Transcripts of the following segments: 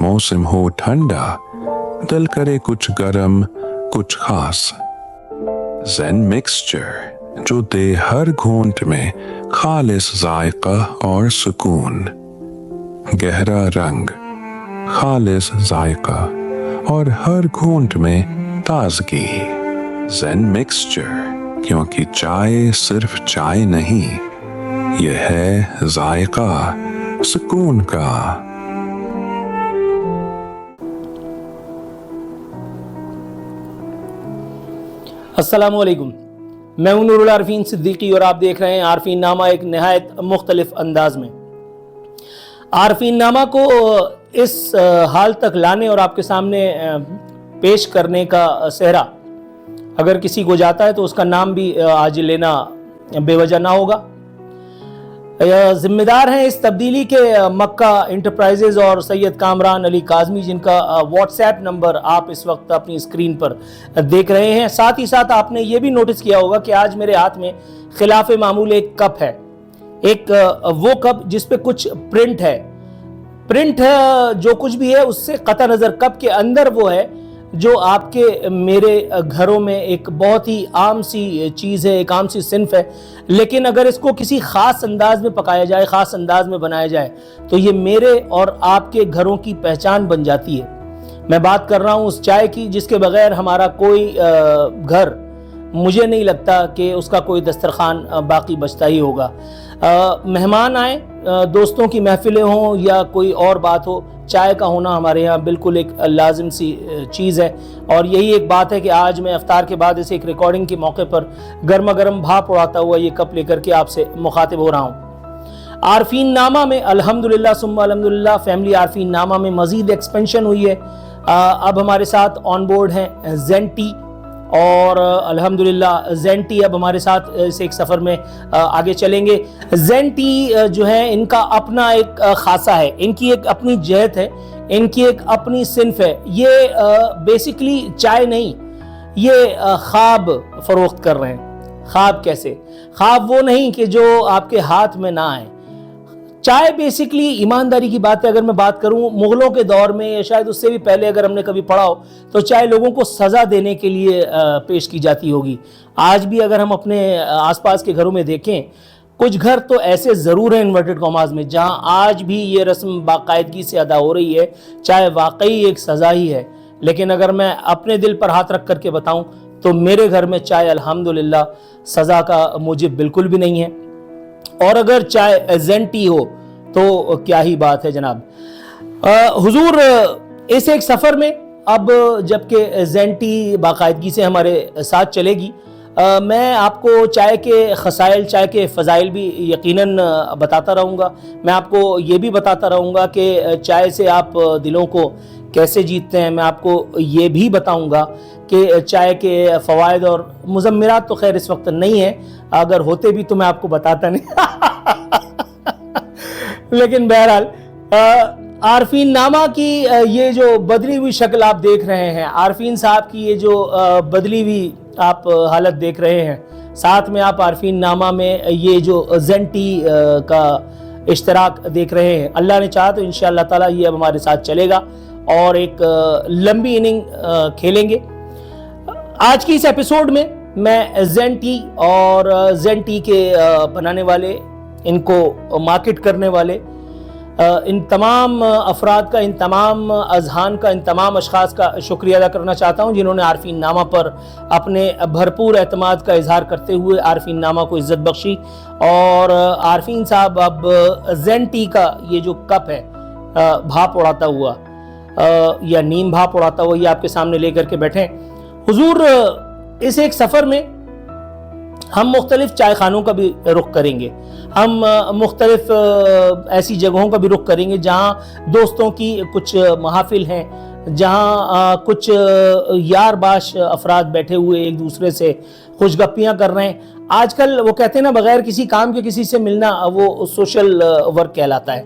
मौसम हो ठंडा, दिल करे कुछ गरम कुछ खास। ज़ेन मिक्सचर जो दे हर घूंट में खालिस जायका और सुकून। गहरा रंग, खालिस जायका और हर घूंट में ताजगी। ज़ेन मिक्सचर, क्योंकि चाय सिर्फ चाय नहीं, यह है जायका सुकून का। अस्सलामुअलैकुम, मैं हूं नूरुल आरफीन सिद्दीकी और आप देख रहे हैं आरफीन नामा एक नहायत मुख्तलिफ अंदाज में। आरफीन नामा को इस हाल तक लाने और आपके सामने पेश करने का सेहरा अगर किसी को जाता है तो उसका नाम भी आज लेना बेवजह ना होगा। जिम्मेदार हैं इस तब्दीली के मक्का इंटरप्राइजेज और सैयद कामरान अली काज़मी, जिनका व्हाट्सएप नंबर आप इस वक्त अपनी स्क्रीन पर देख रहे हैं। साथ ही साथ आपने ये भी नोटिस किया होगा कि आज मेरे हाथ में खिलाफ मामूल एक कप है, एक वो कप जिस पे कुछ प्रिंट है। प्रिंट जो कुछ भी है उससे कता नज़र कप के अंदर वो है जो आपके मेरे घरों में एक बहुत ही आम सी चीज़ है, एक आम सी सिन्फ है, लेकिन अगर इसको किसी ख़ास अंदाज में पकाया जाए, ख़ास अंदाज में बनाया जाए तो ये मेरे और आपके घरों की पहचान बन जाती है। मैं बात कर रहा हूँ उस चाय की जिसके बगैर हमारा कोई घर, मुझे नहीं लगता कि उसका कोई दस्तरखान बाकी बचता ही होगा। मेहमान आए, दोस्तों की महफिलें हों या कोई और बात हो, चाय का होना हमारे यहाँ बिल्कुल एक लाजिम सी चीज़ है। और यही एक बात है कि आज मैं इफ्तार के बाद इसे एक रिकॉर्डिंग के मौके पर गर्मा गर्म भाप उड़ाता हुआ ये कप लेकर के आपसे मुखातिब हो रहा हूँ। आरफीन नामा में अल्हम्दुलिल्लाह सुम्मा अल्हम्दुलिल्लाह फैमिली आरफीन नामा में मज़ीद एक्सपेंशन हुई है। अब हमारे साथ ऑन बोर्ड हैं ज़ेन टी, और अल्हम्दुलिल्लाह ज़ेन टी अब हमारे साथ इस एक सफ़र में आगे चलेंगे। ज़ेन टी जो है इनका अपना एक खासा है, इनकी एक अपनी जहत है, इनकी एक अपनी सिन्फ है। ये बेसिकली चाय नहीं, ये ख्वाब फ़रोख्त कर रहे हैं। ख्वाब कैसे? ख्वाब वो नहीं कि जो आपके हाथ में ना आए। चाय बेसिकली ईमानदारी की बात है। अगर मैं बात करूं मुग़लों के दौर में या शायद उससे भी पहले अगर हमने कभी पढ़ा हो तो चाय लोगों को सज़ा देने के लिए पेश की जाती होगी। आज भी अगर हम अपने आसपास के घरों में देखें, कुछ घर तो ऐसे ज़रूर हैं इन्वर्टेड कॉमास में जहां आज भी ये रस्म बाकायदगी से अदा हो रही है। चाय वाकई एक सज़ा ही है। लेकिन अगर मैं अपने दिल पर हाथ रख करके बताऊँ तो मेरे घर में चाय अल्हम्दुलिल्लाह सज़ा का मूजिब बिल्कुल भी नहीं है। और अगर चाय ज़ेन टी हो तो क्या ही बात है जनाब। हुजूर इस एक सफ़र में अब जबकि ज़ेन टी बाकायदगी से हमारे साथ चलेगी, मैं आपको चाय के खसाइल, चाय के फ़ज़ाइल भी यकीनन बताता रहूँगा। मैं आपको ये भी बताता रहूँगा कि चाय से आप दिलों को कैसे जीतते हैं। मैं आपको ये भी बताऊँगा कि चाय के फ़वाइद और मुज़म्मिरात तो खैर इस वक्त नहीं है, अगर होते भी तो मैं आपको बताता नहीं लेकिन बहरहाल आरफीन नामा की ये जो बदली हुई शक्ल आप देख रहे हैं, आरफीन साहब की ये जो बदली हुई आप हालत देख रहे हैं, साथ में आप आरफीन नामा में ये जो ज़ेन टी का इश्तराक देख रहे हैं, अल्लाह ने चाहा तो इंशाअल्लाह ताला ये अब हमारे साथ चलेगा और एक लंबी इनिंग खेलेंगे। आज की इस एपिसोड में मैं ज़ेन टी और ज़ेन टी के बनाने वाले, इनको मार्केट करने वाले, इन तमाम अफराद का, इन तमाम अज़हान का, इन तमाम अशख़ास का शुक्रिया अदा करना चाहता हूँ जिन्होंने आरफीन नामा पर अपने भरपूर एतमाद का इजहार करते हुए आरफीन नामा को इज़्ज़त बख्शी। और आरफीन साहब अब ज़ेन टी का ये जो कप है भाप उड़ाता हुआ या नीम भाप उड़ाता हुआ ये आपके सामने लेकर के बैठे। हुजूर इस एक सफ़र में हम मुख्तलिफ चाय खानों का भी रुख करेंगे, हम मुख्तलिफ ऐसी जगहों का भी रुख करेंगे जहाँ दोस्तों की कुछ महफिल हैं, जहाँ कुछ यार बाश अफराद बैठे हुए एक दूसरे से खुशगप्पियाँ कर रहे हैं। आजकल वो कहते हैं ना, बग़ैर किसी काम के किसी से मिलना वो सोशल वर्क कहलाता है।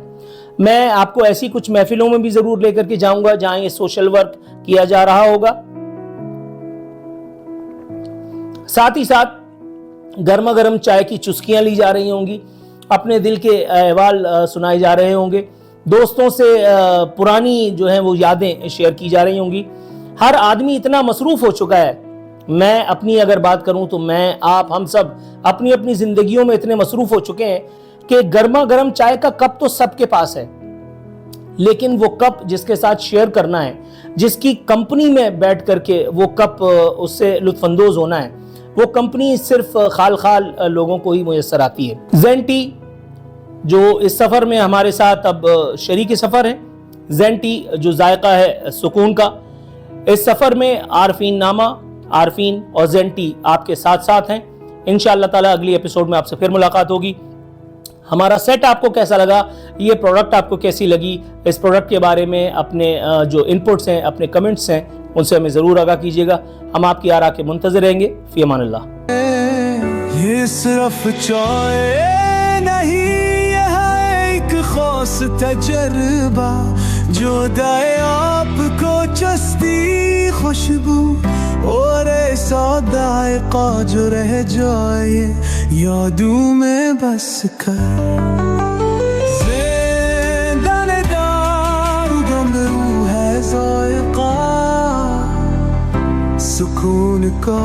मैं आपको ऐसी कुछ महफिलों में भी ज़रूर लेकर के जाऊँगा जहाँ ये सोशल वर्क किया जा रहा होगा। साथ ही साथ गर्मा गर्म चाय की चुस्कियाँ ली जा रही होंगी, अपने दिल के अहवाल सुनाए जा रहे होंगे। دوستوں سے پرانی جو ہیں وہ یادیں شیئر کی جا رہی ہوں گی. ہر آدمی اتنا مصروف ہو چکا ہے, میں اپنی اگر بات کروں تو میں, آپ, ہم سب اپنی اپنی زندگیوں میں اتنے مصروف ہو چکے ہیں کہ گرما گرم چائے کا کپ تو سب کے پاس ہے, لیکن وہ کپ جس کے ساتھ شیئر کرنا ہے, جس کی کمپنی میں بیٹھ کر کے وہ کپ اس سے لطف اندوز ہونا ہے, وہ کمپنی صرف خال خال لوگوں کو ہی میسر آتی ہے. زین ٹی جو اس سفر میں ہمارے ساتھ اب شریک سفر ہے, زین ٹی جو ذائقہ ہے سکون کا, اس سفر میں عارفین نامہ, عارفین اور زین ٹی آپ کے ساتھ ساتھ ہیں. انشاءاللہ تعالی اگلی ایپیسوڈ میں آپ سے پھر ملاقات ہوگی. ہمارا سیٹ آپ کو کیسا لگا, یہ پروڈکٹ آپ کو کیسی لگی, اس پروڈکٹ کے بارے میں اپنے جو انپٹس ہیں, اپنے کمنٹس ہیں, ان سے ہمیں ضرور آگاہ کیجیے گا. ہم آپ کی آراء کے منتظر رہیں گے. فی امان اللہ. یہ صرف چائے نہیں, یہ ہے ایک خاص تجربہ جو دے آپ کو چستی خوشبو اور ایسا ذائقہ جو رہ جائے یادوں میں بس کر. زندہ دار گمرو ہے ذائقہ سکون کا.